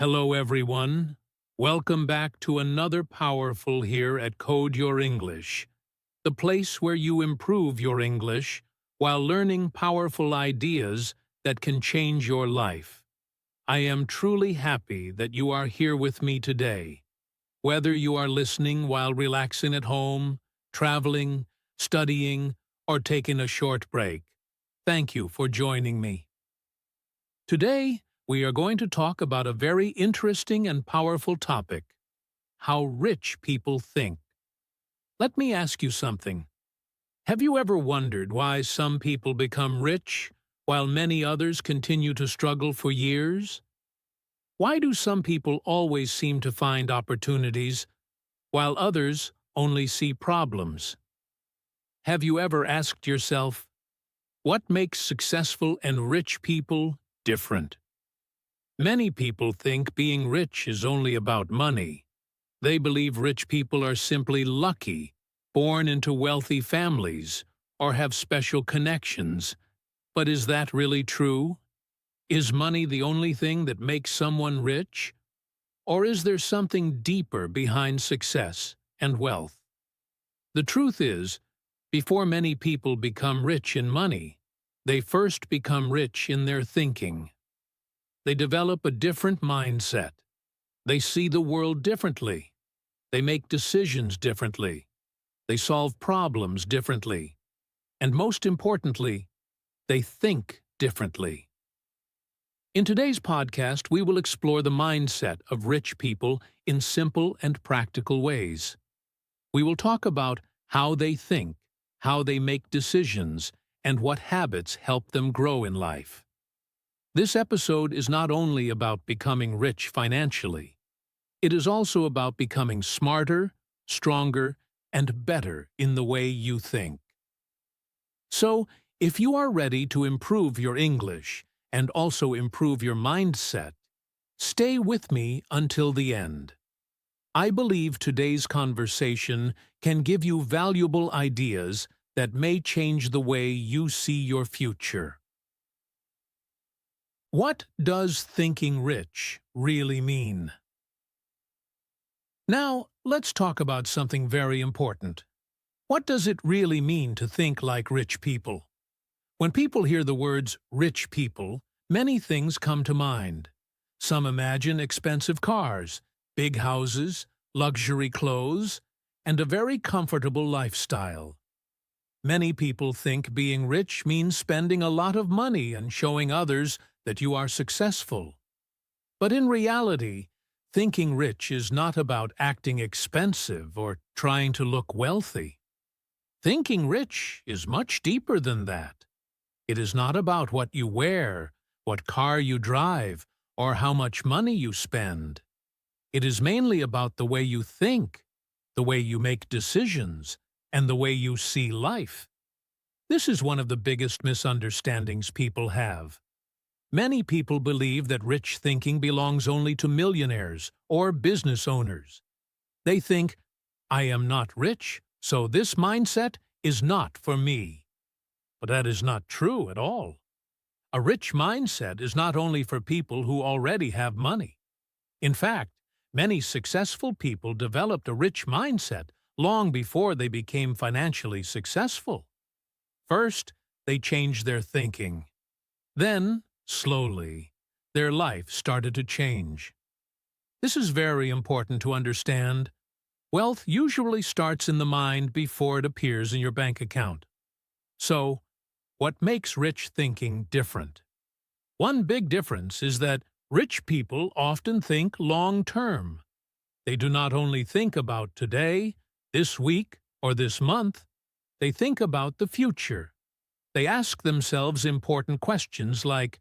Hello, everyone. Welcome back to another powerful here at Code Your English, the place where you improve your English while learning powerful ideas that can change your life. I am truly happy that you are here with me today. Whether you are listening while relaxing at home, traveling, studying, or taking a short break, thank you for joining me. Today, we are going to talk about a very interesting and powerful topic: how rich people think. Let me ask you something. Have you ever wondered why some people become rich while many others continue to struggle for years? Why do some people always seem to find opportunities while others only see problems? Have you ever asked yourself, what makes successful and rich people different? Many people think being rich is only about money. They believe rich people are simply lucky, born into wealthy families, or have special connections. But is that really true? Is money the only thing that makes someone rich? Or is there something deeper behind success and wealth? The truth is, before many people become rich in money, they first become rich in their thinking. They develop a different mindset. They see the world differently. They make decisions differently. They solve problems differently. And most importantly, they think differently. In today's podcast, we will explore the mindset of rich people in simple and practical ways. We will talk about how they think, how they make decisions, and what habits help them grow in life. This episode is not only about becoming rich financially. It is also about becoming smarter, stronger, and better in the way you think. So, if you are ready to improve your English and also improve your mindset, stay with me until the end. I believe today's conversation can give you valuable ideas that may change the way you see your future. What does thinking rich really mean? Now, let's talk about something very important. What does it really mean to think like rich people? When people hear the words rich people, many things come to mind. Some imagine expensive cars, big houses, luxury clothes, and a very comfortable lifestyle. Many people think being rich means spending a lot of money and showing others that you are successful. But in reality, thinking rich is not about acting expensive or trying to look wealthy. Thinking rich is much deeper than that. It is not about what you wear, what car you drive, or how much money you spend. It is mainly about the way you think, the way you make decisions, and the way you see life. This is one of the biggest misunderstandings people have. Many people believe that rich thinking belongs only to millionaires or business owners. They think, I am not rich, so this mindset is not for me. But that is not true at all. A rich mindset is not only for people who already have money. In fact, many successful people developed a rich mindset long before they became financially successful. First, they changed their thinking. Then, slowly, their life started to change. This is very important to understand. Wealth usually starts in the mind before it appears in your bank account. So, what makes rich thinking different? One big difference is that rich people often think long-term. They do not only think about today, this week, or this month. They think about the future. They ask themselves important questions like,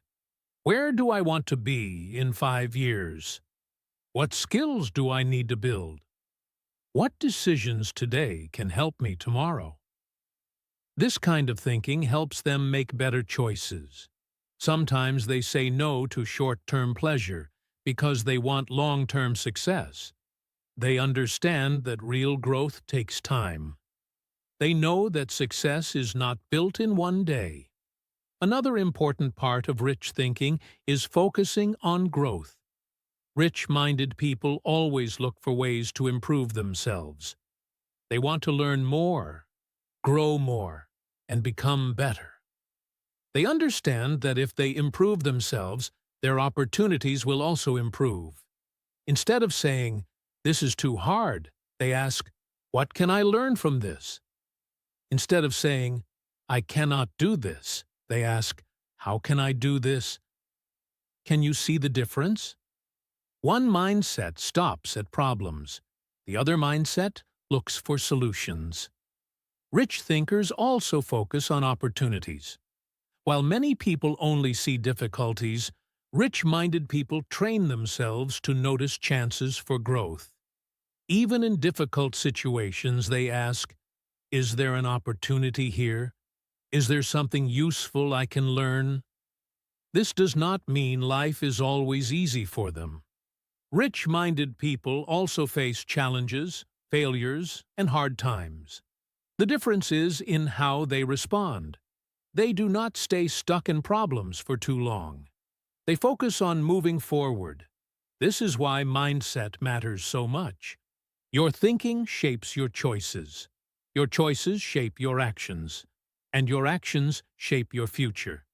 where do I want to be in 5 years? What skills do I need to build? What decisions today can help me tomorrow? This kind of thinking helps them make better choices. Sometimes they say no to short-term pleasure because they want long-term success. They understand that real growth takes time. They know that success is not built in one day. Another important part of rich thinking is focusing on growth. Rich-minded people always look for ways to improve themselves. They want to learn more, grow more, and become better. They understand that if they improve themselves, their opportunities will also improve. Instead of saying, "This is too hard," they ask, "What can I learn from this?" Instead of saying, "I cannot do this," they ask, "How can I do this?" Can you see the difference? One mindset stops at problems. The other mindset looks for solutions. Rich thinkers also focus on opportunities. While many people only see difficulties, rich-minded people train themselves to notice chances for growth. Even in difficult situations, they ask, "Is there an opportunity here? Is there something useful I can learn?" This does not mean life is always easy for them. Rich-minded people also face challenges, failures, and hard times. The difference is in how they respond. They do not stay stuck in problems for too long. They focus on moving forward. This is why mindset matters so much. Your thinking shapes your choices. Your choices shape your actions. And your actions shape your future.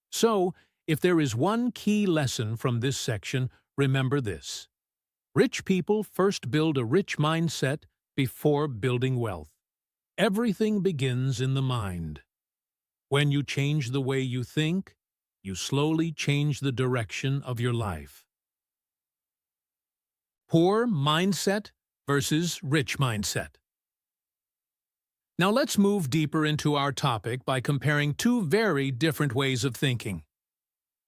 So, if there is one key lesson from this section, remember this. Rich people first build a rich mindset before building wealth. Everything begins in the mind. When you change the way you think, you slowly change the direction of your life. Poor mindset versus rich mindset. Now let's move deeper into our topic by comparing two very different ways of thinking: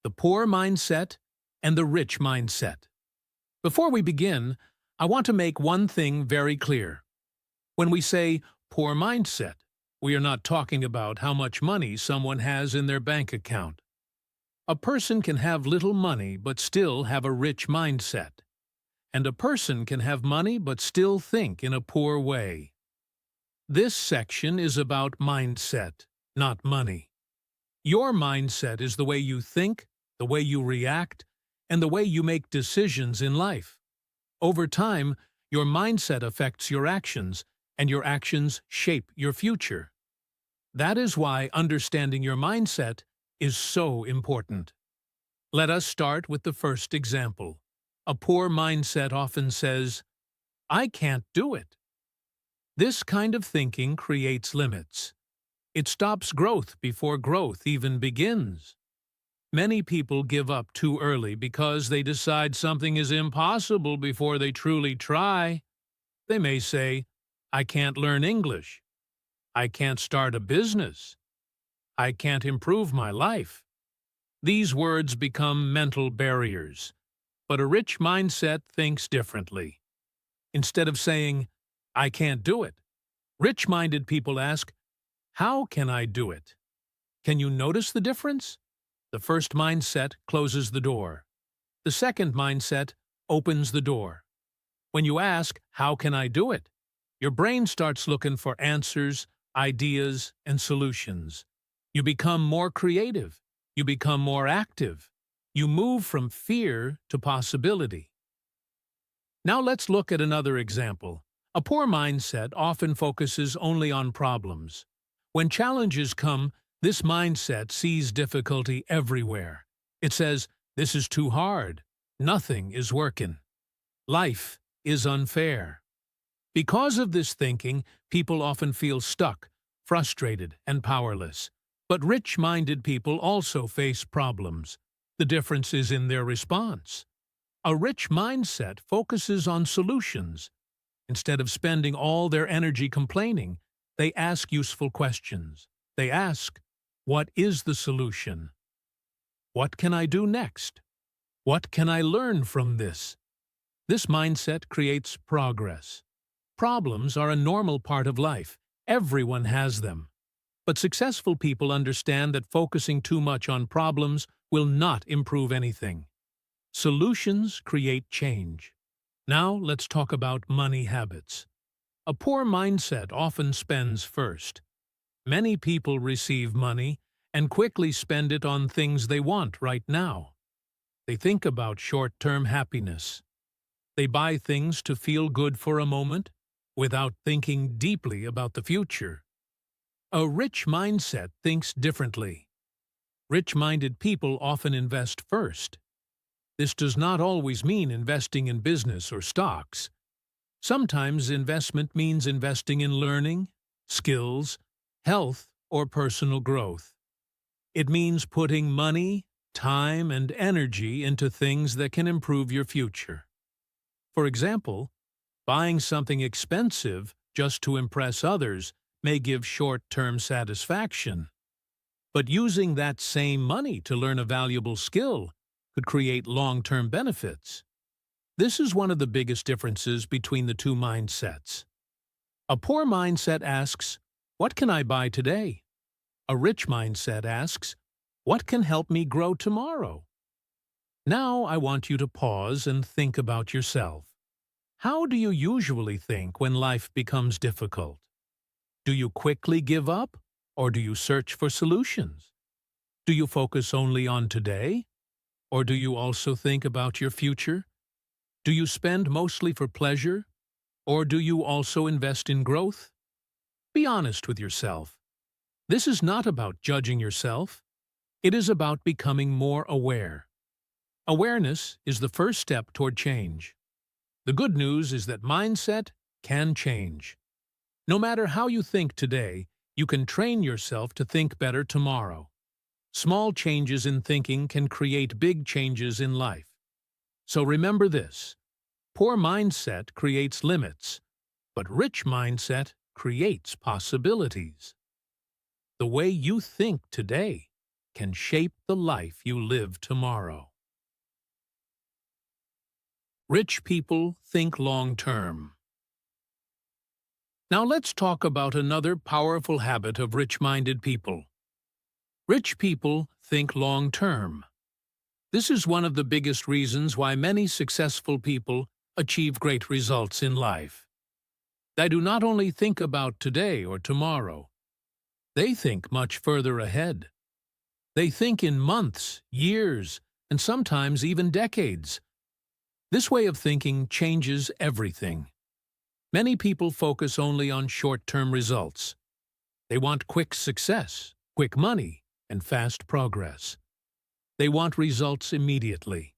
the poor mindset and the rich mindset. Before we begin, I want to make one thing very clear. When we say poor mindset, we are not talking about how much money someone has in their bank account. A person can have little money but still have a rich mindset. And a person can have money but still think in a poor way. This section is about mindset, not money. Your mindset is the way you think, the way you react, and the way you make decisions in life. Over time, your mindset affects your actions, and your actions shape your future. That is why understanding your mindset is so important. Let us start with the first example. A poor mindset often says, "I can't do it." This kind of thinking creates limits. It stops growth before growth even begins. Many people give up too early because they decide something is impossible before they truly try. They may say, "I can't learn English. I can't start a business. I can't improve my life." These words become mental barriers. But a rich mindset thinks differently. Instead of saying, "I can't do it," rich-minded people ask, "How can I do it?" Can you notice the difference? The first mindset closes the door. The second mindset opens the door. When you ask, "How can I do it?" your brain starts looking for answers, ideas, and solutions. You become more creative. You become more active. You move from fear to possibility. Now let's look at another example. A poor mindset often focuses only on problems. When challenges come, this mindset sees difficulty everywhere. It says, "This is too hard. Nothing is working. Life is unfair." Because of this thinking, people often feel stuck, frustrated, and powerless. But rich-minded people also face problems. The difference is in their response. A rich mindset focuses on solutions. Instead of spending all their energy complaining, they ask useful questions. They ask, "What is the solution? What can I do next? What can I learn from this?" This mindset creates progress. Problems are a normal part of life. Everyone has them. But successful people understand that focusing too much on problems will not improve anything. Solutions create change. Now let's talk about money habits. A poor mindset often spends first. Many people receive money and quickly spend it on things they want right now. They think about short-term happiness. They buy things to feel good for a moment without thinking deeply about the future. A rich mindset thinks differently. Rich-minded people often invest first. This does not always mean investing in business or stocks. Sometimes investment means investing in learning, skills, health, or personal growth. It means putting money, time, and energy into things that can improve your future. For example, buying something expensive just to impress others may give short-term satisfaction. But using that same money to learn a valuable skill could create long-term benefits. This is one of the biggest differences between the two mindsets. A poor mindset asks, "What can I buy today?" A rich mindset asks, "What can help me grow tomorrow?" Now I want you to pause and think about yourself. How do you usually think when life becomes difficult? Do you quickly give up, or do you search for solutions? Do you focus only on today, or do you also think about your future? Do you spend mostly for pleasure, or do you also invest in growth? Be honest with yourself. This is not about judging yourself. It is about becoming more aware. Awareness is the first step toward change. The good news is that mindset can change. No matter how you think today, you can train yourself to think better tomorrow. Small changes in thinking can create big changes in life. So remember this: poor mindset creates limits, but rich mindset creates possibilities. The way you think today can shape the life you live tomorrow. Rich people think long-term. Now let's talk about another powerful habit of rich-minded people. Rich people think long-term. This is one of the biggest reasons why many successful people achieve great results in life. They do not only think about today or tomorrow. They think much further ahead. They think in months, years, and sometimes even decades. This way of thinking changes everything. Many people focus only on short-term results. They want quick success, quick money, and fast progress. They want results immediately.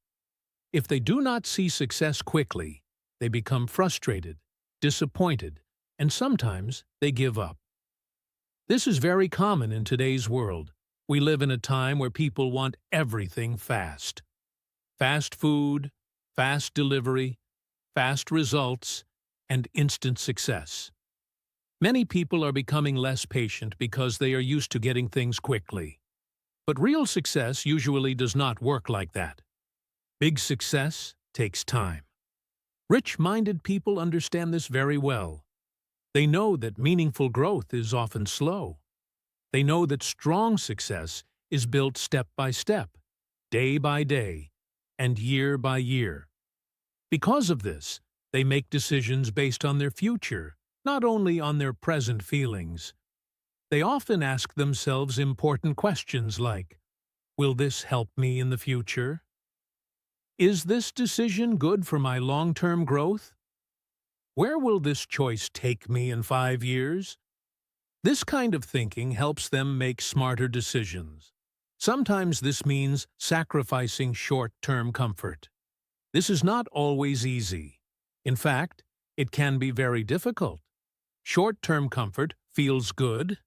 If they do not see success quickly, they become frustrated, disappointed, and sometimes they give up. This is very common in today's world. We live in a time where people want everything fast. Fast food, fast delivery, fast results, and instant success. Many people are becoming less patient because they are used to getting things quickly. But real success usually does not work like that. Big success takes time. Rich-minded people understand this very well. They know that meaningful growth is often slow. They know that strong success is built step by step, day by day, and year by year. Because of this, they make decisions based on their future, not only on their present feelings. They often ask themselves important questions like, "Will this help me in the future? Is this decision good for my long-term growth? Where will this choice take me in 5 years?" This kind of thinking helps them make smarter decisions. Sometimes this means sacrificing short-term comfort. This is not always easy. In fact, it can be very difficult. Short-term comfort feels good.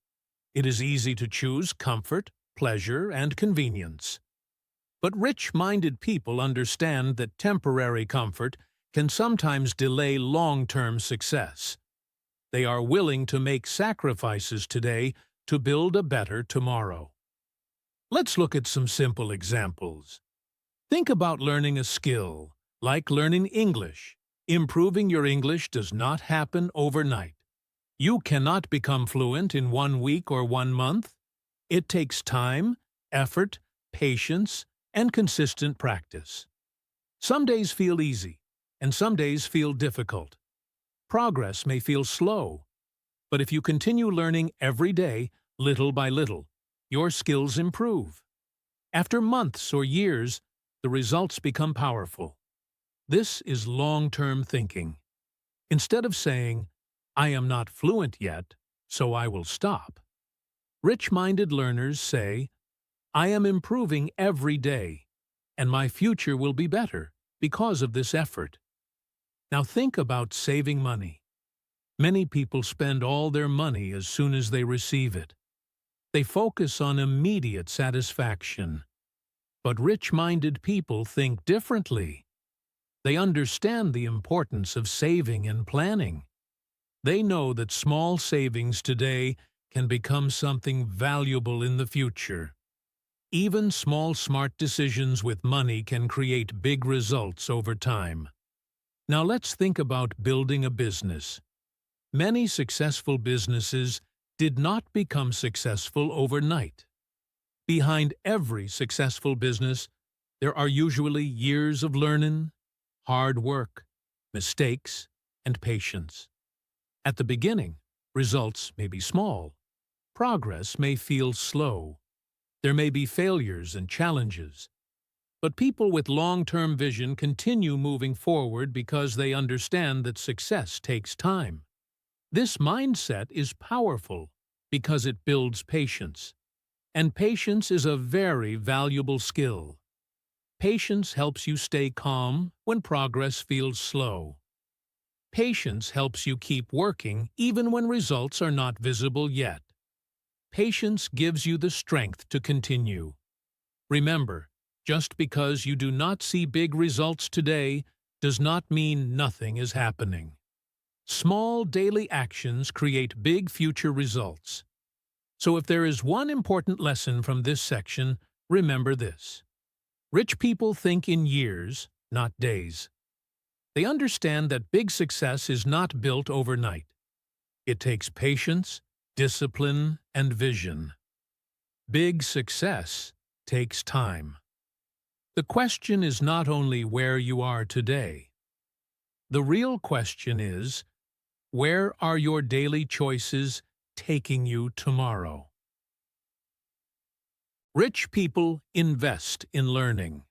It is easy to choose comfort, pleasure, and convenience. But rich-minded people understand that temporary comfort can sometimes delay long-term success. They are willing to make sacrifices today to build a better tomorrow. Let's look at some simple examples. Think about learning a skill, like learning English. Improving your English does not happen overnight. You cannot become fluent in 1 week or 1 month. It takes time, effort, patience, and consistent practice. Some days feel easy, and some days feel difficult. Progress may feel slow, but if you continue learning every day, little by little, your skills improve. After months or years, the results become powerful. This is long-term thinking. Instead of saying, "I am not fluent yet, so I will stop," rich-minded learners say, "I am improving every day, and my future will be better because of this effort." Now think about saving money. Many people spend all their money as soon as they receive it. They focus on immediate satisfaction. But rich-minded people think differently. They understand the importance of saving and planning. They know that small savings today can become something valuable in the future. Even small smart decisions with money can create big results over time. Now let's think about building a business. Many successful businesses did not become successful overnight. Behind every successful business, there are usually years of learning, hard work, mistakes, and patience. At the beginning, results may be small. Progress may feel slow. There may be failures and challenges. But people with long-term vision continue moving forward because they understand that success takes time. This mindset is powerful because it builds patience. And patience is a very valuable skill. Patience helps you stay calm when progress feels slow. Patience helps you keep working even when results are not visible yet. Patience gives you the strength to continue. Remember, just because you do not see big results today does not mean nothing is happening. Small daily actions create big future results. So if there is one important lesson from this section, remember this. Rich people think in years, not days. They understand that big success is not built overnight. It takes patience, discipline, and vision. Big success takes time. The question is not only where you are today. The real question is, where are your daily choices taking you tomorrow? Rich people invest in learning.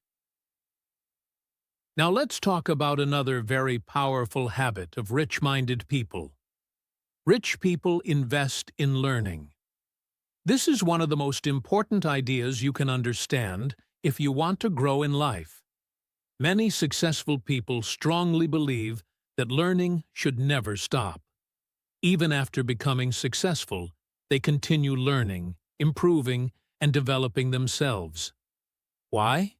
Now let's talk about another very powerful habit of rich-minded people. Rich people invest in learning. This is one of the most important ideas you can understand if you want to grow in life. Many successful people strongly believe that learning should never stop. Even after becoming successful, they continue learning, improving, and developing themselves. Why?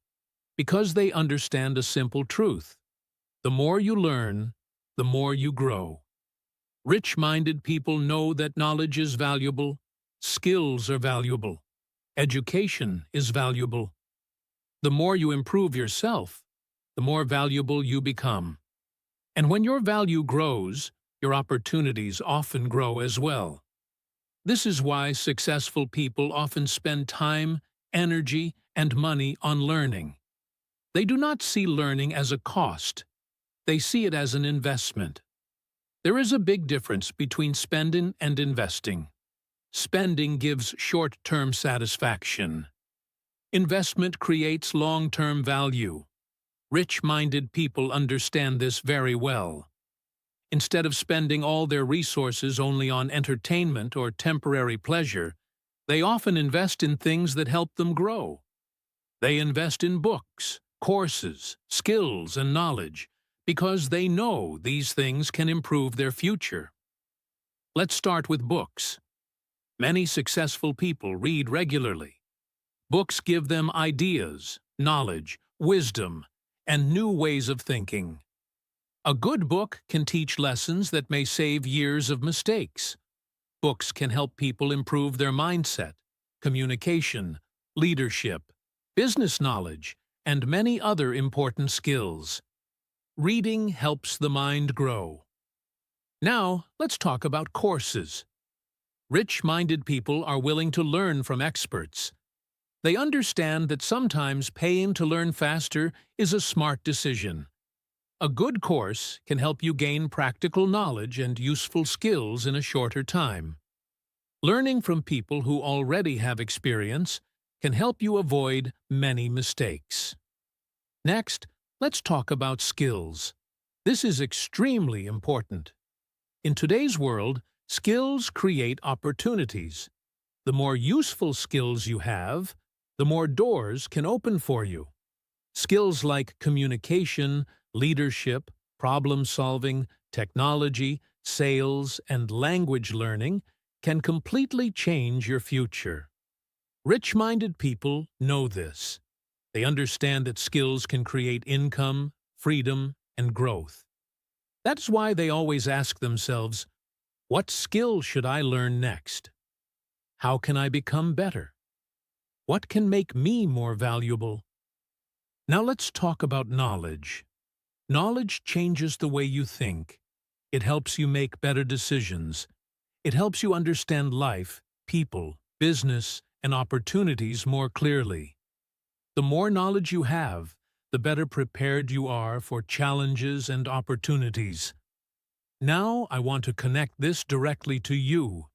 Because they understand a simple truth. The more you learn, the more you grow. Rich-minded people know that knowledge is valuable, skills are valuable, education is valuable. The more you improve yourself, the more valuable you become. And when your value grows, your opportunities often grow as well. This is why successful people often spend time, energy, and money on learning. They do not see learning as a cost. They see it as an investment. There is a big difference between spending and investing. Spending gives short-term satisfaction. Investment creates long-term value. Rich-minded people understand this very well. Instead of spending all their resources only on entertainment or temporary pleasure, they often invest in things that help them grow. They invest in books, courses, skills, and knowledge because they know these things can improve their future. Let's start with books. Many successful people read regularly. Books give them ideas, knowledge, wisdom, and new ways of thinking. A good book can teach lessons that may save years of mistakes. Books can help people improve their mindset, communication, leadership, business knowledge, and many other important skills. Reading helps the mind grow. Now, let's talk about courses. Rich-minded people are willing to learn from experts. They understand that sometimes paying to learn faster is a smart decision. A good course can help you gain practical knowledge and useful skills in a shorter time. Learning from people who already have experience can help you avoid many mistakes. Next, let's talk about skills. This is extremely important. In today's world, skills create opportunities. The more useful skills you have, the more doors can open for you. Skills like communication, leadership, problem-solving, technology, sales, and language learning can completely change your future. Rich-minded people know this. They understand that skills can create income, freedom, and growth. That's why they always ask themselves, what skill should I learn next? How can I become better? What can make me more valuable? Now let's talk about knowledge. Knowledge changes the way you think. It helps you make better decisions. It helps you understand life, people, business, and opportunities more clearly. The more knowledge you have, the better prepared you are for challenges and opportunities. Now I want to connect this directly to you.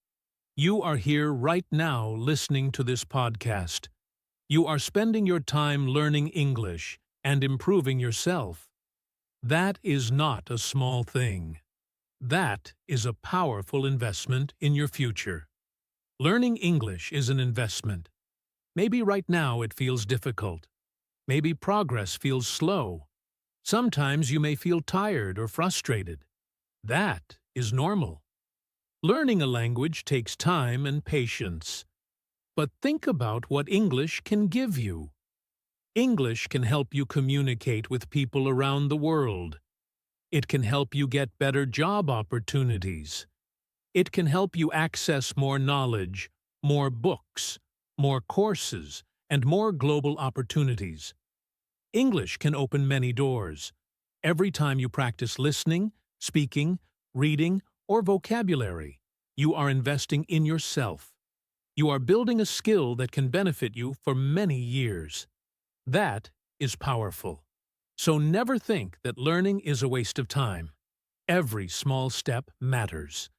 You are here right now listening to this podcast. You are spending your time learning English and improving yourself. That is not a small thing. That is a powerful investment in your future. Learning English is an investment. Maybe right now it feels difficult. Maybe progress feels slow. Sometimes you may feel tired or frustrated. That is normal. Learning a language takes time and patience. But think about what English can give you. English can help you communicate with people around the world. It can help you get better job opportunities. It can help you access more knowledge, more books, more courses, and more global opportunities. English can open many doors. Every time you practice listening, speaking, reading, or vocabulary, you are investing in yourself. You are building a skill that can benefit you for many years. That is powerful. So never think that learning is a waste of time. Every small step matters.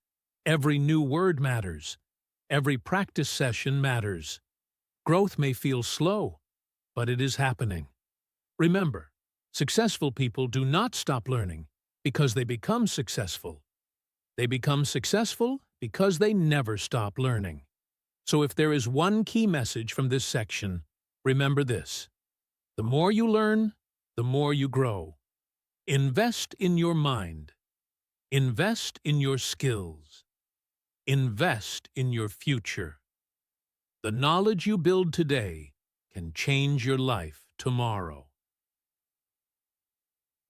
Every new word matters. Every practice session matters. Growth may feel slow, but it is happening. Remember, successful people do not stop learning because they become successful. They become successful because they never stop learning. So if there is one key message from this section, remember this. The more you learn, the more you grow. Invest in your mind. Invest in your skills. Invest in your future. The knowledge you build today can change your life tomorrow.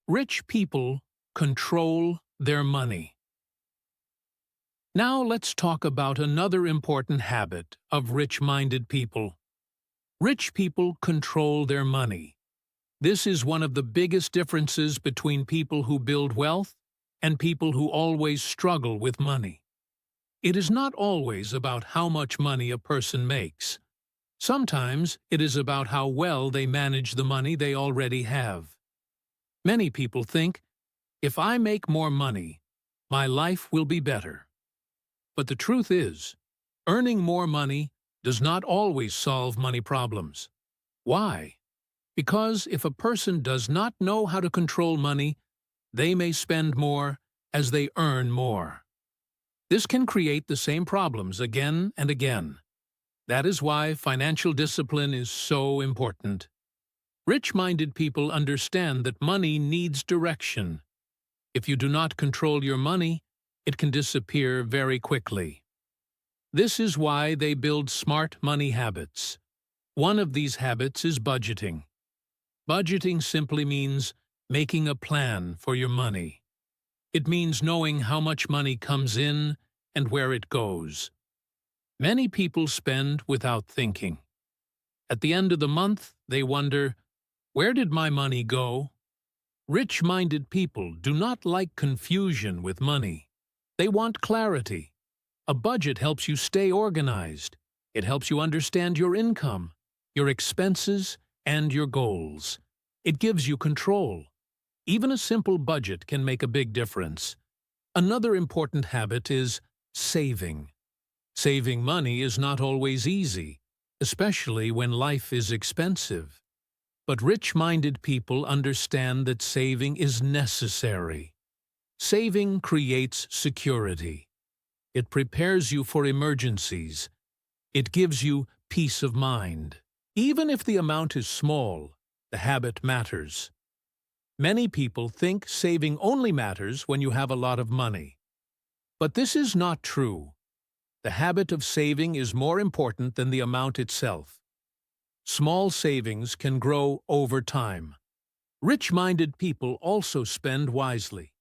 Rich people control their money. Now let's talk about another important habit of rich-minded people. Rich people control their money. This is one of the biggest differences between people who build wealth and people who always struggle with money. It is not always about how much money a person makes. Sometimes it is about how well they manage the money they already have. Many people think, if I make more money, my life will be better. But the truth is, earning more money does not always solve money problems. Why? Because if a person does not know how to control money, they may spend more as they earn more. This can create the same problems again and again. That is why financial discipline is so important. Rich-minded people understand that money needs direction. If you do not control your money, it can disappear very quickly. This is why they build smart money habits. One of these habits is budgeting. Budgeting simply means making a plan for your money. It means knowing how much money comes in and where it goes. Many people spend without thinking. At the end of the month, they wonder, where did my money go? Rich-minded people do not like confusion with money. They want clarity. A budget helps you stay organized. It helps you understand your income, your expenses, and your goals. It gives you control. Even a simple budget can make a big difference. Another important habit is saving. Saving money is not always easy, especially when life is expensive. But rich-minded people understand that saving is necessary. Saving creates security. It prepares you for emergencies. It gives you peace of mind. Even if the amount is small, the habit matters. Many people think saving only matters when you have a lot of money. But this is not true. The habit of saving is more important than the amount itself. Small savings can grow over time. Rich-minded people also spend wisely.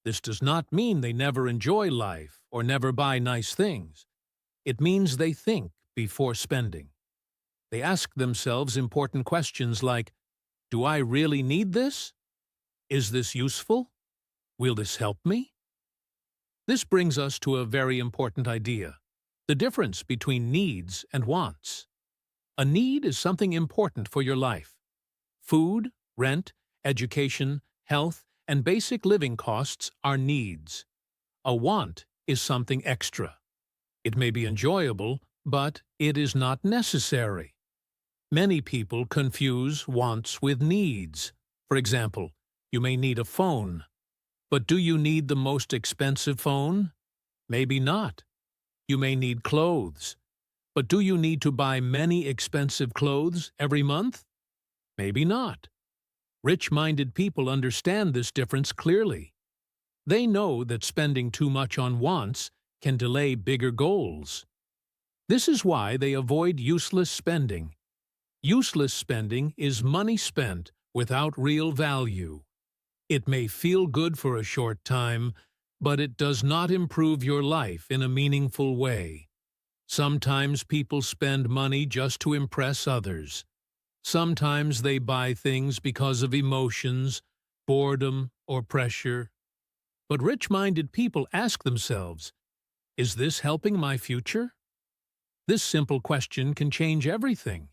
This does not mean they never enjoy life or never buy nice things. It means they think before spending. They ask themselves important questions like, do I really need this? Is this useful? Will this help me? This brings us to a very important idea: the difference between needs and wants. A need is something important for your life. Food, rent, education, health, and basic living costs are needs. A want is something extra. It may be enjoyable, but it is not necessary. Many people confuse wants with needs. For example, you may need a phone. But do you need the most expensive phone? Maybe not. You may need clothes. But do you need to buy many expensive clothes every month? Maybe not. Rich-minded people understand this difference clearly. They know that spending too much on wants can delay bigger goals. This is why they avoid useless spending. Useless spending is money spent without real value. It may feel good for a short time, but it does not improve your life in a meaningful way. Sometimes people spend money just to impress others. Sometimes they buy things because of emotions, boredom, or pressure. But rich-minded people ask themselves, is this helping my future? This simple question can change everything.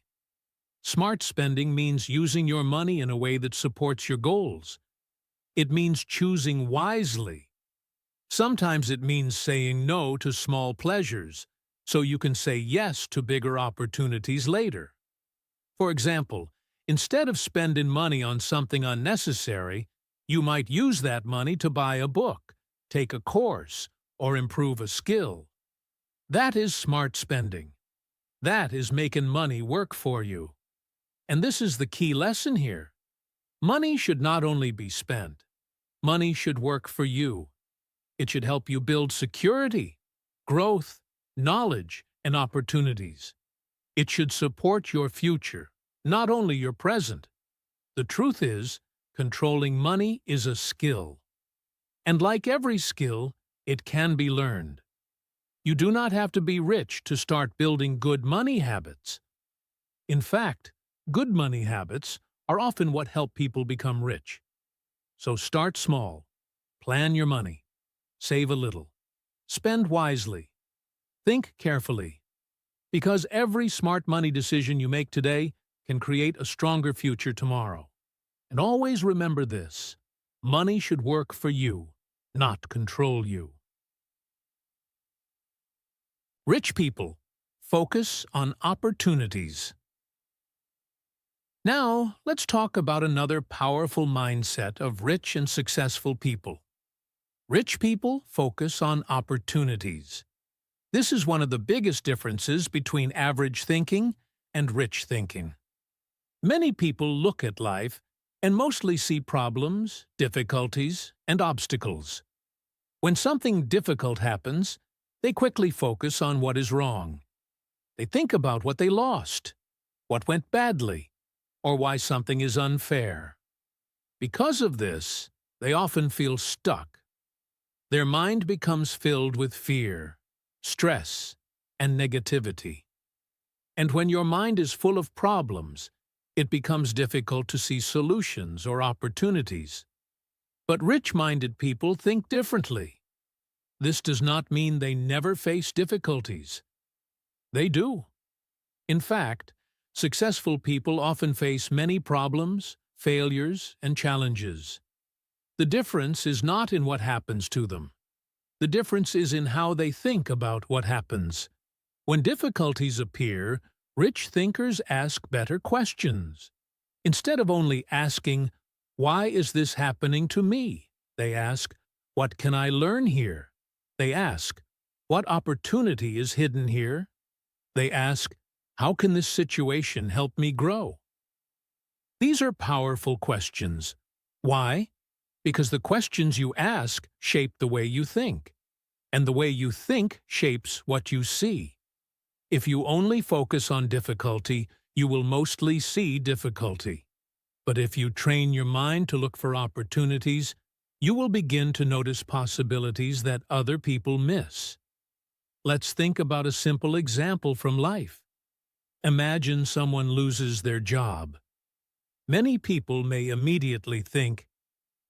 Smart spending means using your money in a way that supports your goals. It means choosing wisely. Sometimes it means saying no to small pleasures, so you can say yes to bigger opportunities later. For example, instead of spending money on something unnecessary, you might use that money to buy a book, take a course, or improve a skill. That is smart spending. That is making money work for you. And this is the key lesson here. Money should not only be spent. Money should work for you. It should help you build security, growth, knowledge, and opportunities. It should support your future, not only your present. The truth is, controlling money is a skill. And like every skill, it can be learned. You do not have to be rich to start building good money habits. In fact, good money habits are often what help people become rich. So start small. Plan your money. Save a little. Spend wisely. Think carefully. Because every smart money decision you make today can create a stronger future tomorrow. And always remember this: money should work for you, not control you. Rich people focus on opportunities. Now, let's talk about another powerful mindset of rich and successful people. Rich people focus on opportunities. This is one of the biggest differences between average thinking and rich thinking. Many people look at life and mostly see problems, difficulties, and obstacles. When something difficult happens, they quickly focus on what is wrong. They think about what they lost, what went badly, or why something is unfair. Because of this, they often feel stuck. Their mind becomes filled with fear, stress, and negativity. And when your mind is full of problems, it becomes difficult to see solutions or opportunities. But rich-minded people think differently. This does not mean they never face difficulties. They do. In fact, successful people often face many problems, failures, and challenges. The difference is not in what happens to them. The difference is in how they think about what happens. When difficulties appear, rich thinkers ask better questions. Instead of only asking, "Why is this happening to me?" they ask, "What can I learn here?" They ask, "What opportunity is hidden here?" They ask, "How can this situation help me grow?" These are powerful questions. Why? Because the questions you ask shape the way you think, and the way you think shapes what you see. If you only focus on difficulty, you will mostly see difficulty. But if you train your mind to look for opportunities, you will begin to notice possibilities that other people miss. Let's think about a simple example from life. Imagine someone loses their job. Many people may immediately think,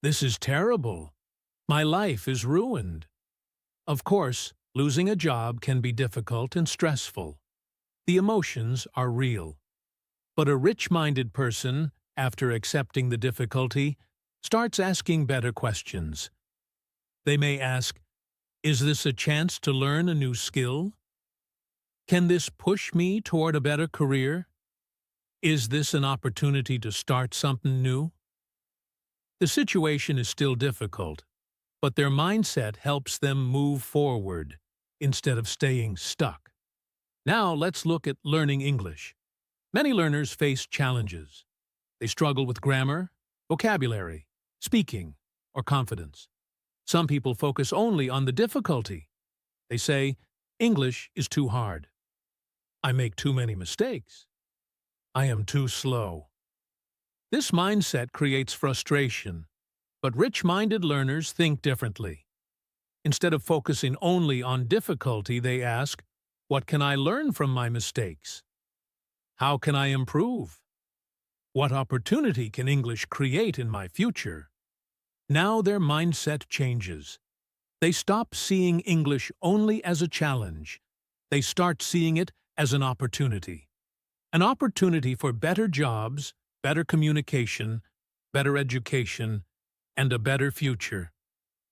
"This is terrible. My life is ruined." Of course, losing a job can be difficult and stressful. The emotions are real. But a rich-minded person, after accepting the difficulty, starts asking better questions. They may ask, "Is this a chance to learn a new skill? Can this push me toward a better career? Is this an opportunity to start something new?" The situation is still difficult, but their mindset helps them move forward instead of staying stuck. Now let's look at learning English. Many learners face challenges. They struggle with grammar, vocabulary, speaking, or confidence. Some people focus only on the difficulty. They say, "English is too hard. I make too many mistakes. I am too slow." This mindset creates frustration, but rich-minded learners think differently. Instead of focusing only on difficulty, they ask, "What can I learn from my mistakes? How can I improve? What opportunity can English create in my future?" Now their mindset changes. They stop seeing English only as a challenge. They start seeing it as an opportunity. An opportunity for better jobs, better communication, better education, and a better future.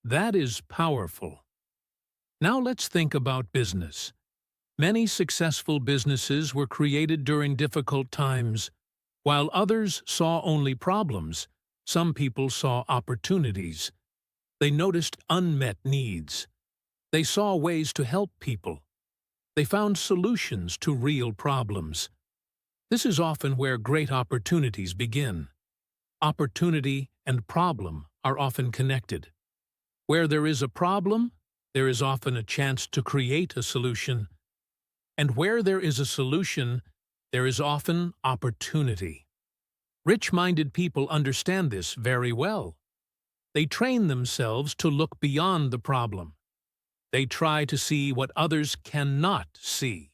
That is powerful. Now let's think about business. Many successful businesses were created during difficult times. While others saw only problems, some people saw opportunities. They noticed unmet needs. They saw ways to help people. They found solutions to real problems. This is often where great opportunities begin. Opportunity and problem are often connected. Where there is a problem, there is often a chance to create a solution. And where there is a solution, there is often opportunity. Rich-minded people understand this very well. They train themselves to look beyond the problem. They try to see what others cannot see.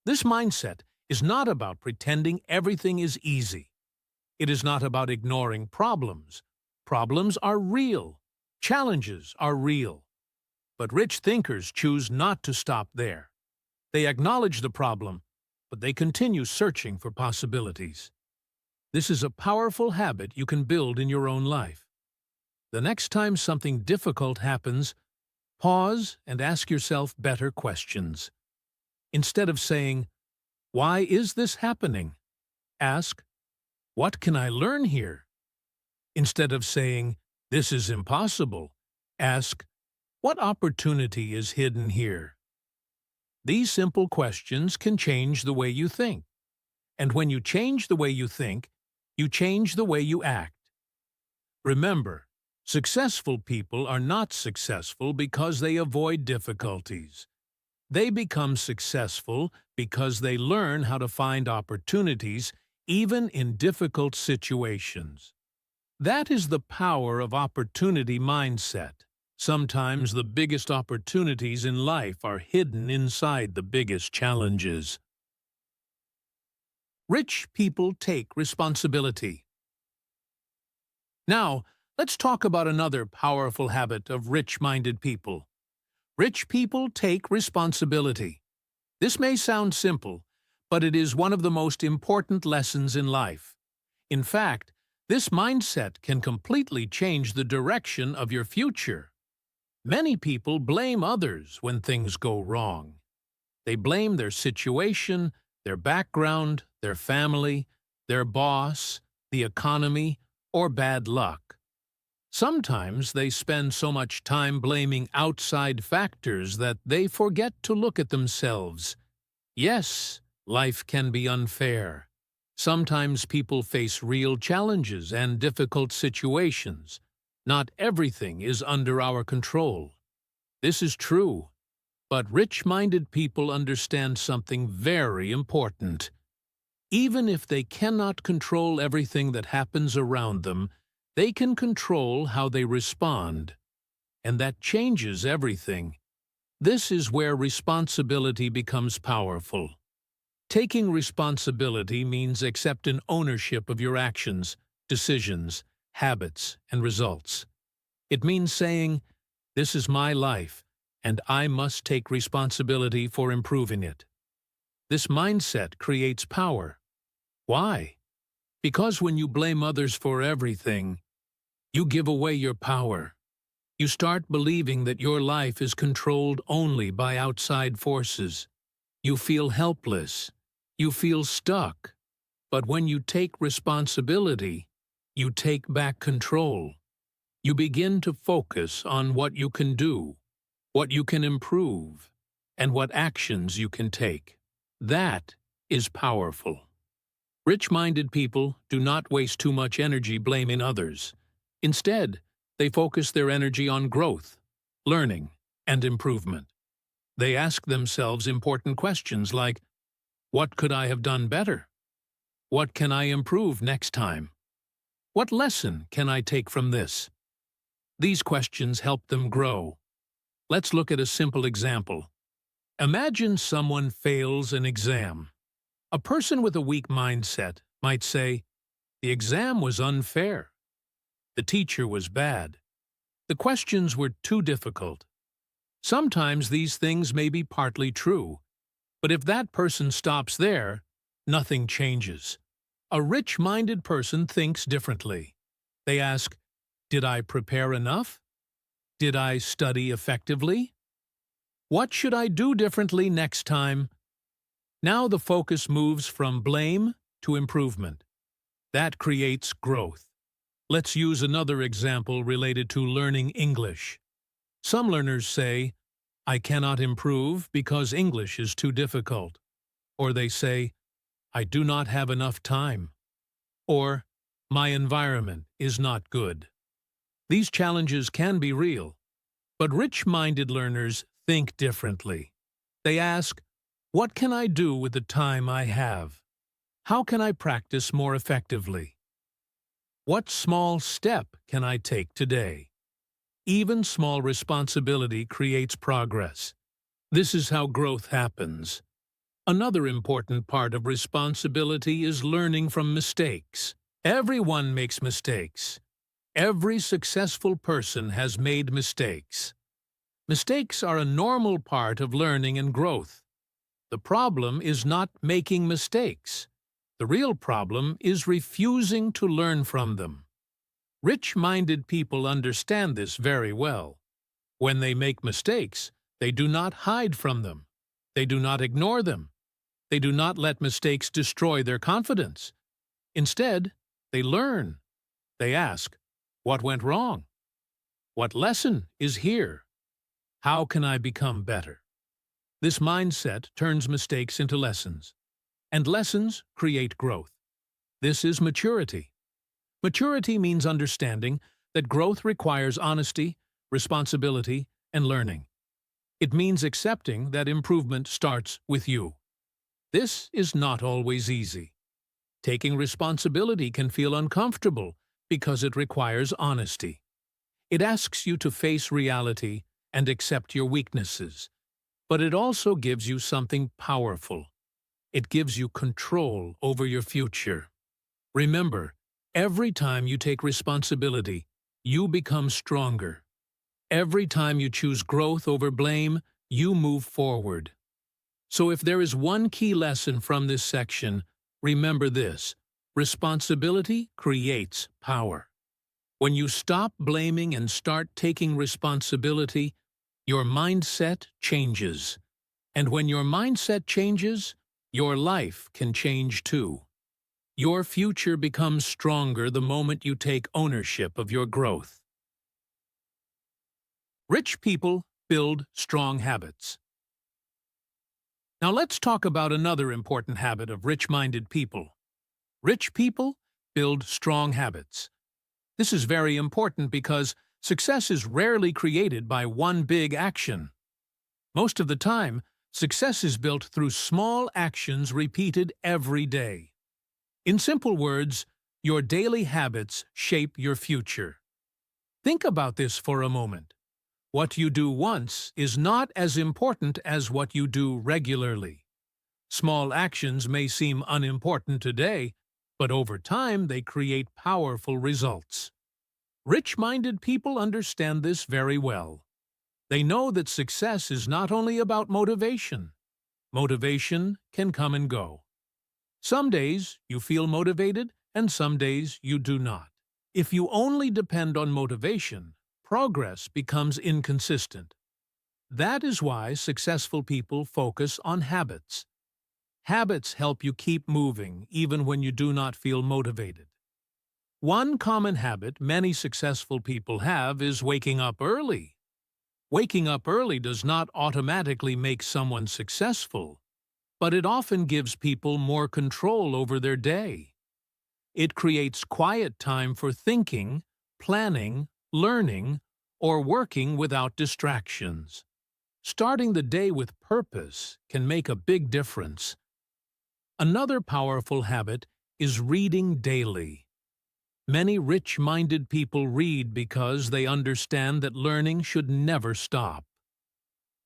This mindset is not about pretending everything is easy. It is not about ignoring problems. Problems are real. Challenges are real. But rich thinkers choose not to stop there. They acknowledge the problem, but they continue searching for possibilities. This is a powerful habit you can build in your own life. The next time something difficult happens, pause and ask yourself better questions. Instead of saying, "Why is this happening?" ask, "What can I learn here?" Instead of saying, "This is impossible," ask, "What opportunity is hidden here?" These simple questions can change the way you think. And when you change the way you think, you change the way you act. Remember, successful people are not successful because they avoid difficulties. They become successful because they learn how to find opportunities even in difficult situations. That is the power of opportunity mindset. Sometimes the biggest opportunities in life are hidden inside the biggest challenges. Rich people take responsibility. Now, let's talk about another powerful habit of rich-minded people. Rich people take responsibility. This may sound simple, but it is one of the most important lessons in life. In fact, this mindset can completely change the direction of your future. Many people blame others when things go wrong. They blame their situation, their background, their family, their boss, the economy, or bad luck. Sometimes they spend so much time blaming outside factors that they forget to look at themselves. Yes, life can be unfair. Sometimes people face real challenges and difficult situations. Not everything is under our control. This is true, but rich-minded people understand something very important. Even if they cannot control everything that happens around them, they can control how they respond. And that changes everything. This is where responsibility becomes powerful. Taking responsibility means accepting ownership of your actions, decisions, habits, and results. It means saying, "This is my life, and I must take responsibility for improving it." This mindset creates power. Why? Because when you blame others for everything, you give away your power. You start believing that your life is controlled only by outside forces. You feel helpless. You feel stuck. But when you take responsibility, you take back control. You begin to focus on what you can do, what you can improve, and what actions you can take. That is powerful. Rich-minded people do not waste too much energy blaming others. Instead, they focus their energy on growth, learning, and improvement. They ask themselves important questions like, what could I have done better? What can I improve next time? What lesson can I take from this? These questions help them grow. Let's look at a simple example. Imagine someone fails an exam. A person with a weak mindset might say, "The exam was unfair. The teacher was bad. The questions were too difficult." Sometimes these things may be partly true, but if that person stops there, nothing changes. A rich-minded person thinks differently. They ask, did I prepare enough? Did I study effectively? What should I do differently next time? Now the focus moves from blame to improvement. That creates growth. Let's use another example related to learning English. Some learners say, "I cannot improve because English is too difficult." Or they say, "I do not have enough time." Or, "My environment is not good." These challenges can be real, but rich-minded learners think differently. They ask, what can I do with the time I have? How can I practice more effectively? What small step can I take today? Even small responsibility creates progress. This is how growth happens. Another important part of responsibility is learning from mistakes. Everyone makes mistakes. Every successful person has made mistakes. Mistakes are a normal part of learning and growth. The problem is not making mistakes. The real problem is refusing to learn from them. Rich-minded people understand this very well. When they make mistakes, they do not hide from them. They do not ignore them. They do not let mistakes destroy their confidence. Instead, they learn. They ask, what went wrong? What lesson is here? How can I become better? This mindset turns mistakes into lessons, and lessons create growth. This is maturity. Maturity means understanding that growth requires honesty, responsibility, and learning. It means accepting that improvement starts with you. This is not always easy. Taking responsibility can feel uncomfortable because it requires honesty. It asks you to face reality and accept your weaknesses. But it also gives you something powerful. It gives you control over your future. Remember, every time you take responsibility, you become stronger. Every time you choose growth over blame, you move forward. So if there is one key lesson from this section, remember this: responsibility creates power. When you stop blaming and start taking responsibility, your mindset changes. And when your mindset changes, your life can change too. Your future becomes stronger the moment you take ownership of your growth. Rich people build strong habits. Now let's talk about another important habit of rich-minded people. Rich people build strong habits. This is very important because success is rarely created by one big action. Most of the time, success is built through small actions repeated every day. In simple words, your daily habits shape your future. Think about this for a moment. What you do once is not as important as what you do regularly. Small actions may seem unimportant today, but over time they create powerful results. Rich-minded people understand this very well. They know that success is not only about motivation. Motivation can come and go. Some days you feel motivated, and some days you do not. If you only depend on motivation, progress becomes inconsistent. That is why successful people focus on habits. Habits help you keep moving even when you do not feel motivated. One common habit many successful people have is waking up early. Waking up early does not automatically make someone successful, but it often gives people more control over their day. It creates quiet time for thinking, planning, learning, or working without distractions. Starting the day with purpose can make a big difference. Another powerful habit is reading daily. Many rich-minded people read because they understand that learning should never stop.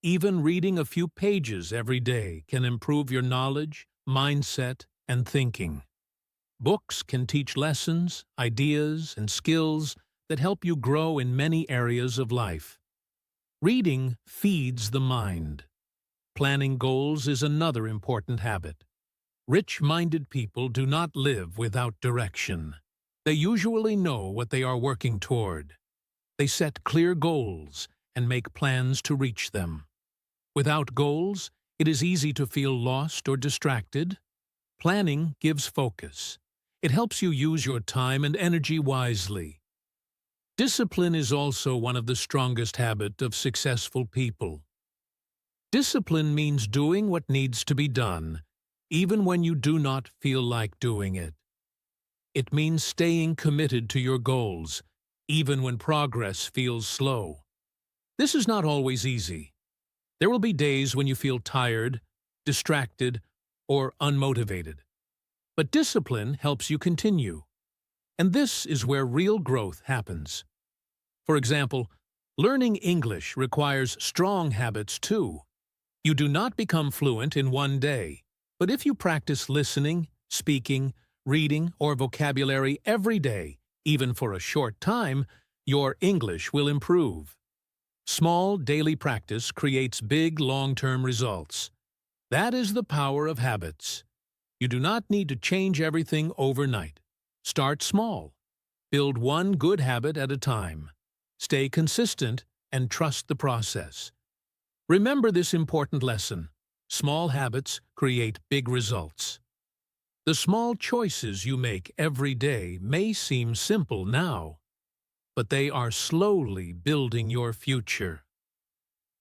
Even reading a few pages every day can improve your knowledge, mindset, and thinking. Books can teach lessons, ideas, and skills that help you grow in many areas of life. Reading feeds the mind. Planning goals is another important habit. Rich-minded people do not live without direction. They usually know what they are working toward. They set clear goals and make plans to reach them. Without goals, it is easy to feel lost or distracted. Planning gives focus. It helps you use your time and energy wisely. Discipline is also one of the strongest habits of successful people. Discipline means doing what needs to be done, even when you do not feel like doing it. It means staying committed to your goals, even when progress feels slow. This is not always easy. There will be days when you feel tired, distracted, or unmotivated. But discipline helps you continue. And this is where real growth happens. For example, learning English requires strong habits too. You do not become fluent in one day, but if you practice listening, speaking, reading, or vocabulary every day, even for a short time, your English will improve. Small daily practice creates big long-term results. That is the power of habits. You do not need to change everything overnight. Start small. Build one good habit at a time. Stay consistent and trust the process. Remember this important lesson. Small habits create big results. The small choices you make every day may seem simple now, but they are slowly building your future.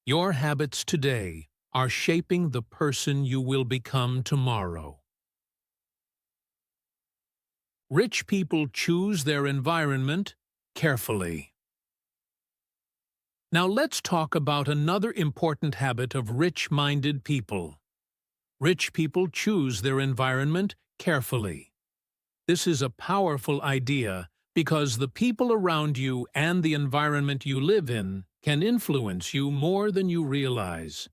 Your habits today are shaping the person you will become tomorrow. Rich people choose their environment carefully. Now let's talk about another important habit of rich-minded people. Rich people choose their environment carefully. This is a powerful idea because the people around you and the environment you live in can influence you more than you realize.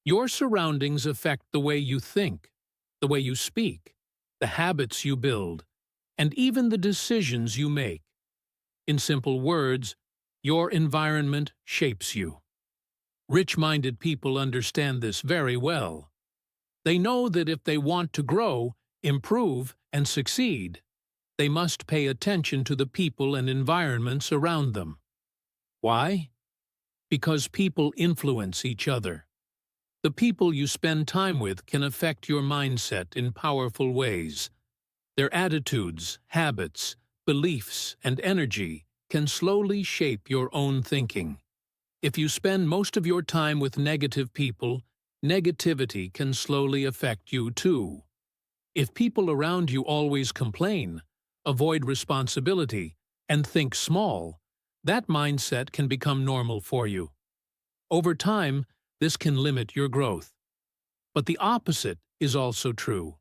Your surroundings affect the way you think, the way you speak, the habits you build, and even the decisions you make. In simple words, your environment shapes you. Rich-minded people understand this very well. They know that if they want to grow, improve, and succeed, they must pay attention to the people and environments around them. Why? Because people influence each other. The people you spend time with can affect your mindset in powerful ways. Their attitudes, habits, beliefs, and energy can slowly shape your own thinking. If you spend most of your time with negative people, negativity can slowly affect you too. If people around you always complain, avoid responsibility, and think small, that mindset can become normal for you. Over time, this can limit your growth. But the opposite is also true.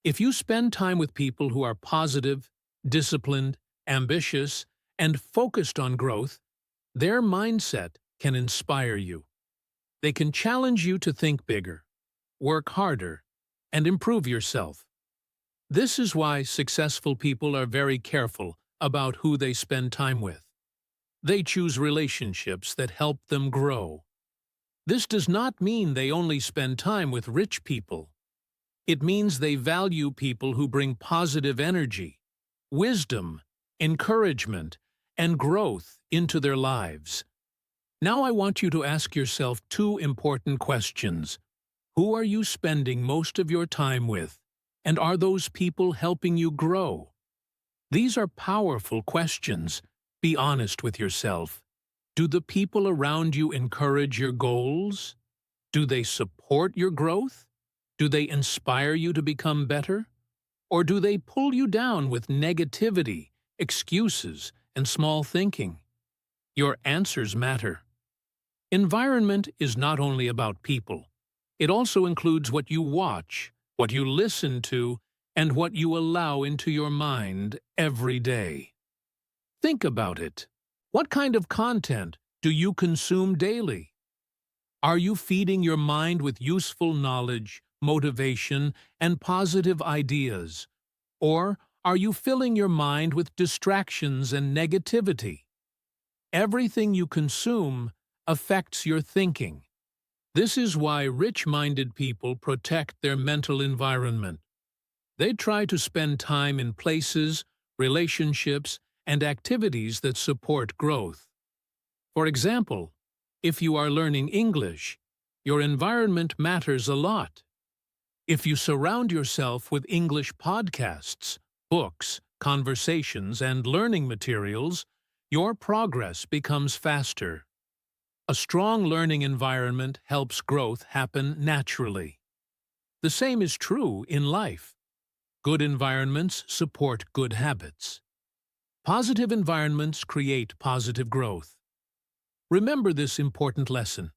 If you spend time with people who are positive, disciplined, ambitious, and focused on growth, their mindset can inspire you. They can challenge you to think bigger, work harder, and improve yourself. This is why successful people are very careful about who they spend time with. They choose relationships that help them grow. This does not mean they only spend time with rich people. It means they value people who bring positive energy, wisdom, encouragement, and growth into their lives. Now I want you to ask yourself two important questions. Who are you spending most of your time with? And are those people helping you grow? These are powerful questions. Be honest with yourself. Do the people around you encourage your goals? Do they support your growth? Do they inspire you to become better? Or do they pull you down with negativity, excuses, and small thinking? Your answers matter. Environment is not only about people. It also includes what you watch, what you listen to, and what you allow into your mind every day. Think about it. What kind of content do you consume daily? Are you feeding your mind with useful knowledge, motivation, and positive ideas? Or are you filling your mind with distractions and negativity? Everything you consume affects your thinking. This is why rich-minded people protect their mental environment. They try to spend time in places, relationships, and activities that support growth. For example, if you are learning English, your environment matters a lot. If you surround yourself with English podcasts, books, conversations, and learning materials, your progress becomes faster. A strong learning environment helps growth happen naturally. The same is true in life. Good environments support good habits. Positive environments create positive growth. Remember this important lesson.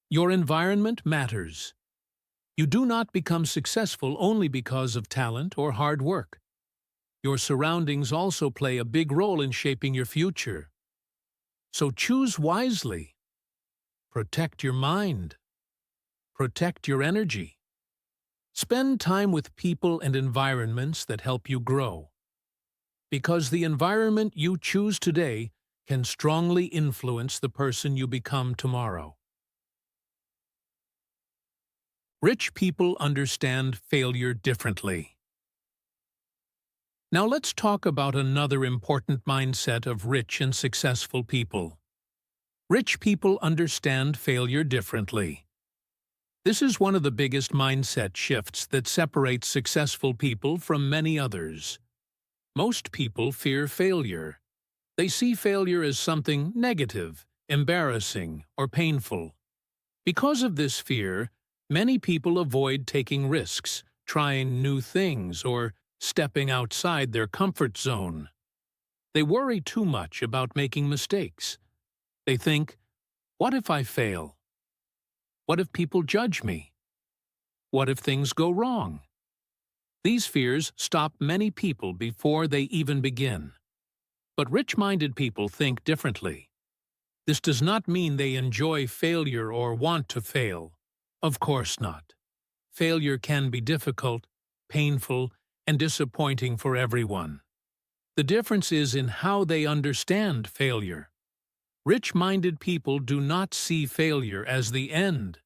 Your environment matters. You do not become successful only because of talent or hard work. Your surroundings also play a big role in shaping your future. So choose wisely. Protect your mind. Protect your energy. Spend time with people and environments that help you grow. Because the environment you choose today can strongly influence the person you become tomorrow. Rich people understand failure differently. Now let's talk about another important mindset of rich and successful people. Rich people understand failure differently. This is one of the biggest mindset shifts that separates successful people from many others. Most people fear failure. They see failure as something negative, embarrassing, or painful. Because of this fear, many people avoid taking risks, trying new things, or stepping outside their comfort zone. They worry too much about making mistakes. They think, what if I fail? What if people judge me? What if things go wrong? These fears stop many people before they even begin. But rich-minded people think differently. This does not mean they enjoy failure or want to fail. Of course not. Failure can be difficult, painful, and disappointing for everyone. The difference is in how they understand failure. Rich-minded people do not see failure as the end.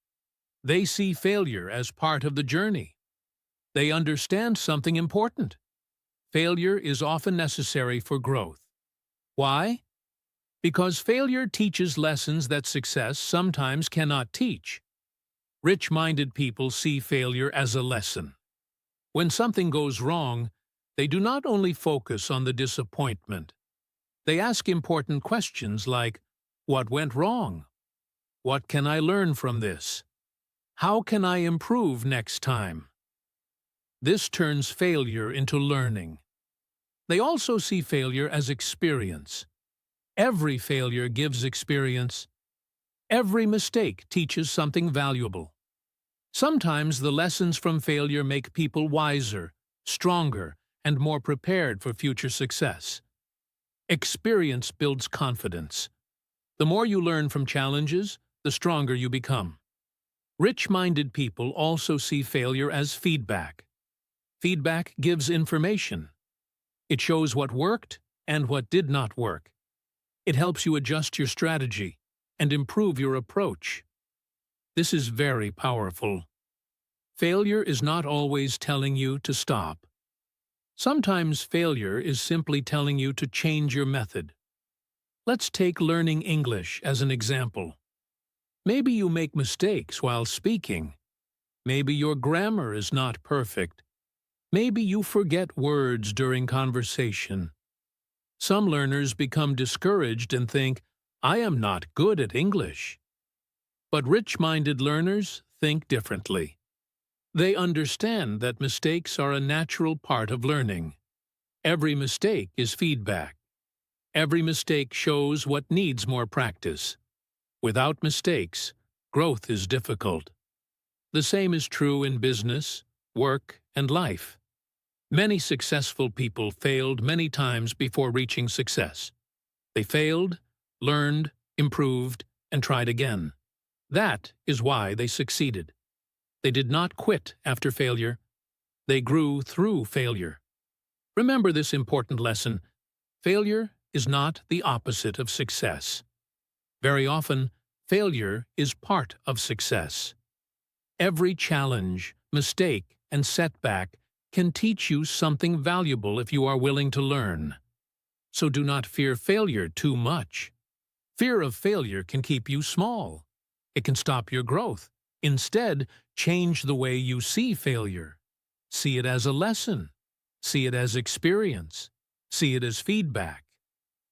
They see failure as part of the journey. They understand something important. Failure is often necessary for growth. Why? Because failure teaches lessons that success sometimes cannot teach. Rich-minded people see failure as a lesson. When something goes wrong, They do not only focus on the disappointment. They ask important questions like, what went wrong? What can I learn from this? How can I improve next time? This turns failure into learning. They also see failure as experience. Every failure gives experience. Every mistake teaches something valuable. Sometimes the lessons from failure make people wiser, stronger, and more prepared for future success. Experience builds confidence. The more you learn from challenges, the stronger you become. Rich-minded people also see failure as feedback. Feedback gives information. It shows what worked and what did not work. It helps you adjust your strategy and improve your approach. This is very powerful. Failure is not always telling you to stop. Sometimes failure is simply telling you to change your method. Let's take learning English as an example. Maybe you make mistakes while speaking. Maybe your grammar is not perfect. Maybe you forget words during conversation. Some learners become discouraged and think, I am not good at English. But rich-minded learners think differently. They understand that mistakes are a natural part of learning. Every mistake is feedback. Every mistake shows what needs more practice. Without mistakes, growth is difficult. The same is true in business, work, and life. Many successful people failed many times before reaching success. They failed, learned, improved, and tried again. That is why they succeeded. They did not quit after failure. They grew through failure. Remember this important lesson. Failure is not the opposite of success. Very often, failure is part of success. Every challenge, mistake, and setback can teach you something valuable if you are willing to learn. So do not fear failure too much. Fear of failure can keep you small. It can stop your growth. Instead, change the way you see failure. See it as a lesson. See it as experience. See it as feedback.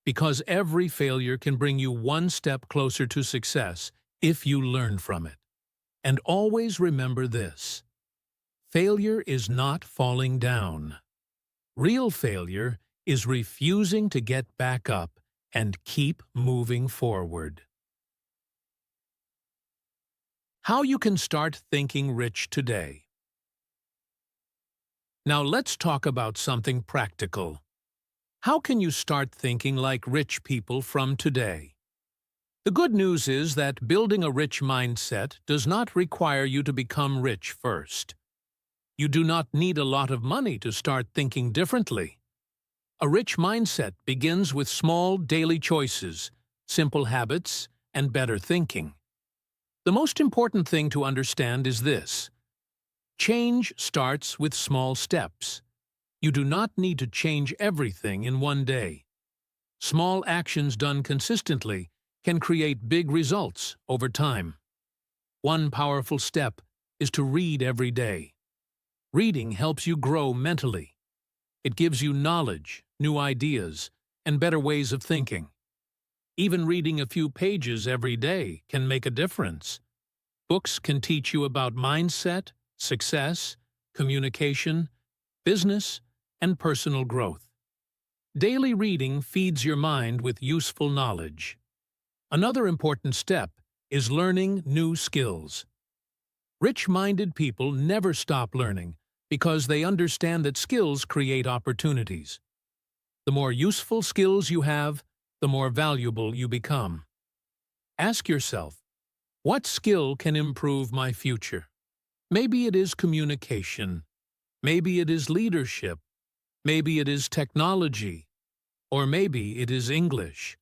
Because every failure can bring you one step closer to success if you learn from it. And always remember this. Failure is not falling down. Real failure is refusing to get back up and keep moving forward. How you can start thinking rich today. Now let's talk about something practical. How can you start thinking like rich people from today? The good news is that building a rich mindset does not require you to become rich first. You do not need a lot of money to start thinking differently. A rich mindset begins with small daily choices, simple habits, and better thinking. The most important thing to understand is this. Change starts with small steps. You do not need to change everything in one day. Small actions done consistently can create big results over time. One powerful step is to read every day. Reading helps you grow mentally. It gives you knowledge, new ideas, and better ways of thinking. Even reading a few pages every day can make a difference. Books can teach you about mindset, success, communication, business, and personal growth. Daily reading feeds your mind with useful knowledge. Another important step is learning new skills. Rich-minded people never stop learning because they understand that skills create opportunities. The more useful skills you have, the more valuable you become. Ask yourself, what skill can improve my future? Maybe it is communication. Maybe it is leadership. Maybe it is technology. Or maybe it is English.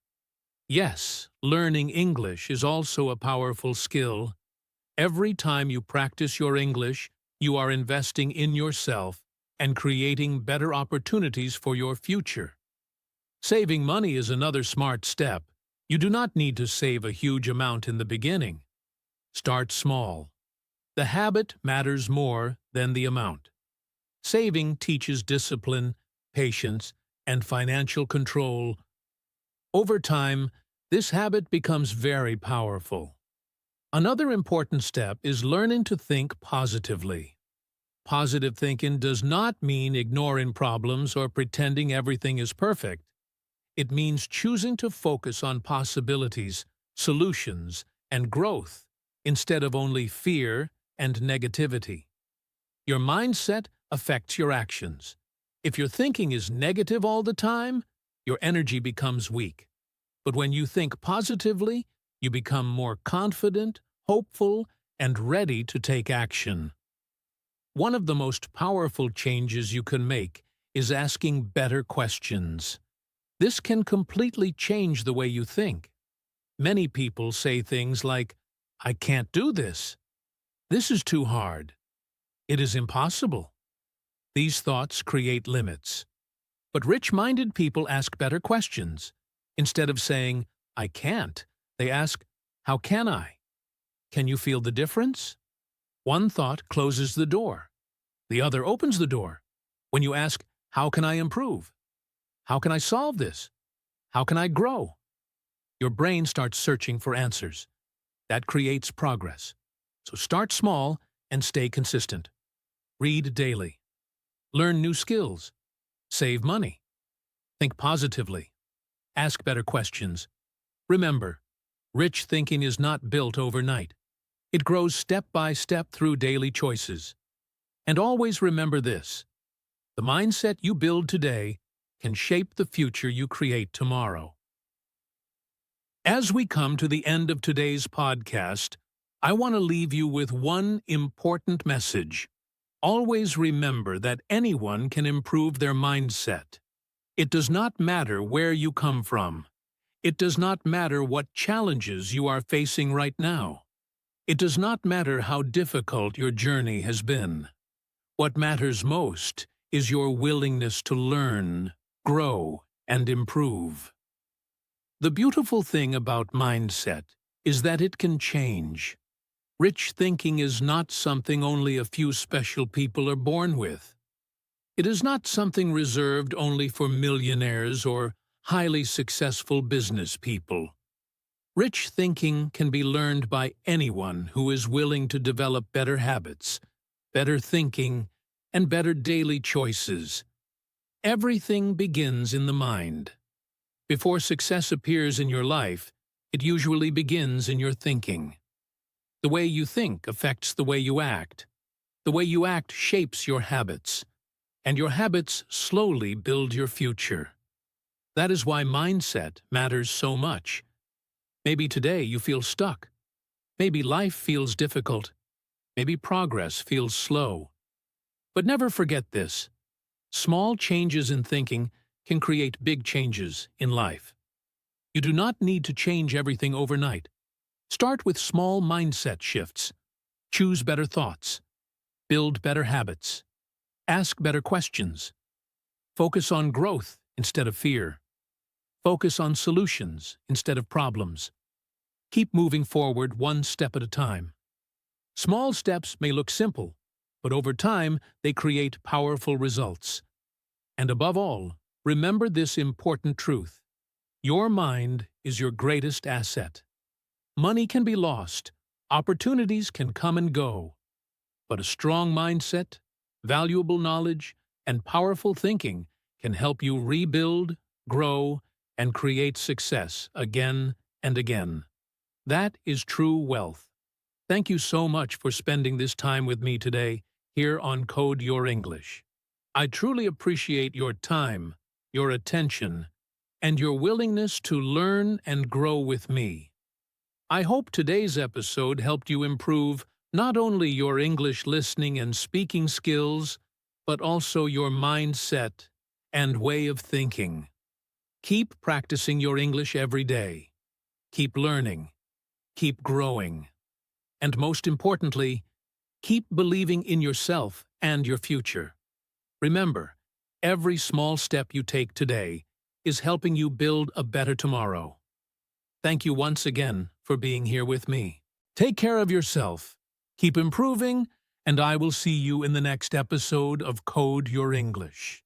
Yes, learning English is also a powerful skill. Every time you practice your English, you are investing in yourself and creating better opportunities for your future. Saving money is another smart step. You do not need to save a huge amount in the beginning. Start small. The habit matters more than the amount. Saving teaches discipline, patience, and financial control. Over time, this habit becomes very powerful. Another important step is learning to think positively. Positive thinking does not mean ignoring problems or pretending everything is perfect. It means choosing to focus on possibilities, solutions, and growth instead of only fear and negativity. Your mindset affects your actions. If your thinking is negative all the time, your energy becomes weak. But when you think positively, you become more confident, hopeful, and ready to take action. One of the most powerful changes you can make is asking better questions. This can completely change the way you think. Many people say things like, "I can't do this. This is too hard. It is impossible." These thoughts create limits. But rich-minded people ask better questions. Instead of saying, "I can't," they ask, "How can I?" Can you feel the difference? One thought closes the door. The other opens the door. When you ask, "How can I improve? How can I solve this? How can I grow?" your brain starts searching for answers. That creates progress. So start small and stay consistent. Read daily. Learn new skills. Save money. Think positively. Ask better questions. Remember, rich thinking is not built overnight. It grows step by step through daily choices. And always remember this: the mindset you build today can shape the future you create tomorrow. As we come to the end of today's podcast, I want to leave you with one important message. Always remember that anyone can improve their mindset. It does not matter where you come from. It does not matter what challenges you are facing right now. It does not matter how difficult your journey has been. What matters most is your willingness to learn, grow, and improve. The beautiful thing about mindset is that it can change. Rich thinking is not something only a few special people are born with. It is not something reserved only for millionaires or highly successful business people. Rich thinking can be learned by anyone who is willing to develop better habits, better thinking, and better daily choices. Everything begins in the mind. Before success appears in your life, it usually begins in your thinking. The way you think affects the way you act. The way you act shapes your habits, and your habits slowly build your future. That is why mindset matters so much. Maybe today you feel stuck. Maybe life feels difficult. Maybe progress feels slow. But never forget this: small changes in thinking can create big changes in life. You do not need to change everything overnight. Start with small mindset shifts. Choose better thoughts. Build better habits. Ask better questions. Focus on growth instead of fear. Focus on solutions instead of problems. Keep moving forward one step at a time. Small steps may look simple, but over time they create powerful results. And above all, remember this important truth: your mind is your greatest asset. Money can be lost, opportunities can come and go, but a strong mindset, valuable knowledge, and powerful thinking can help you rebuild, grow, and create success again and again. That is true wealth. Thank you so much for spending this time with me today here on Code Your English. I truly appreciate your time, your attention, and your willingness to learn and grow with me. I hope today's episode helped you improve not only your English listening and speaking skills, but also your mindset and way of thinking. Keep practicing your English every day. Keep learning. Keep growing. And most importantly, keep believing in yourself and your future. Remember, every small step you take today is helping you build a better tomorrow. Thank you once again for being here with me. Take care of yourself, keep improving, and I will see you in the next episode of Code Your English.